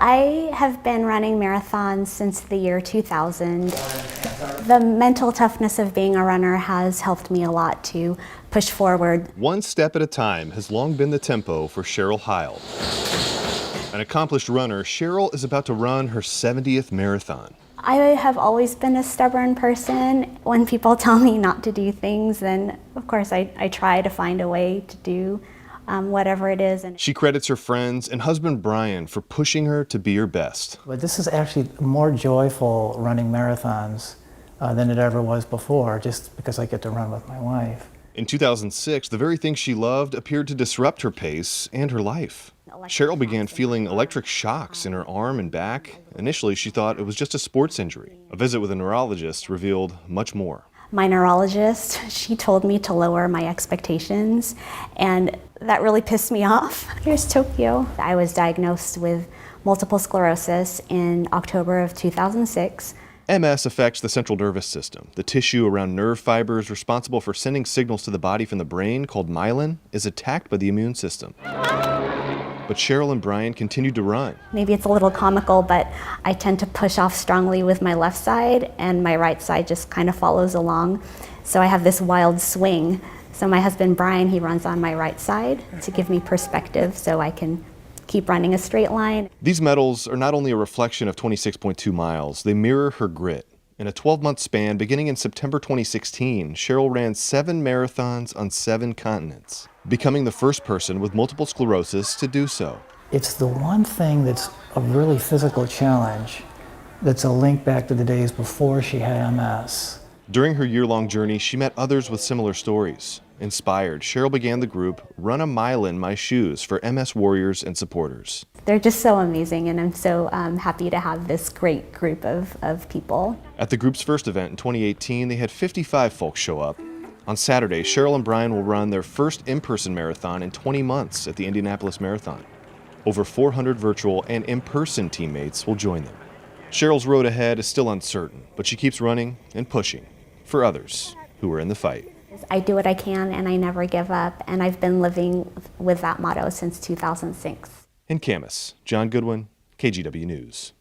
I have been running marathons since the year 2000. The mental toughness of being a runner has helped me a lot to push forward. One step at a time has long been the tempo for Cheryl Hile. An accomplished runner, Cheryl is about to run her 70th marathon. I have always been a stubborn person. When people tell me not to do things, then of course I try to find a way to do whatever it is. She credits her friends and husband Brian for pushing her to be her best. But this is actually more joyful running marathons than it ever was before, just because I get to run with my wife. In 2006, the very thing she loved appeared to disrupt her pace and her life. Cheryl began feeling electric shocks in her arm and back. Initially, she thought it was just a sports injury. A visit with a neurologist revealed much more. My neurologist, she told me to lower my expectations, and that really pissed me off. Here's Tokyo. I was diagnosed with multiple sclerosis in October of 2006. MS affects the central nervous system. The tissue around nerve fibers responsible for sending signals to the body from the brain, called myelin, is attacked by the immune system. But Cheryl and Brian continued to run. Maybe it's a little comical, but I tend to push off strongly with my left side, and my right side just kind of follows along. So I have this wild swing. So my husband Brian, he runs on my right side to give me perspective so I can keep running a straight line. These medals are not only a reflection of 26.2 miles, they mirror her grit. In a 12-month span, beginning in September 2016, Cheryl ran 7 marathons on 7 continents, becoming the first person with multiple sclerosis to do so. It's the one thing that's a really physical challenge that's a link back to the days before she had MS. During her year-long journey, she met others with similar stories. Inspired, Cheryl began the group Run a Mile in My Shoes for MS warriors and supporters. They're just so amazing, and I'm so happy to have this great group of people. At the group's first event in 2018, they had 55 folks show up. On Saturday, Cheryl and Brian will run their first in-person marathon in 20 months at the Indianapolis Marathon. Over 400 virtual and in-person teammates will join them. Cheryl's road ahead is still uncertain, but she keeps running and pushing for others who are in the fight. I do what I can, and I never give up, and I've been living with that motto since 2006. In Camas, John Goodwin, KGW News.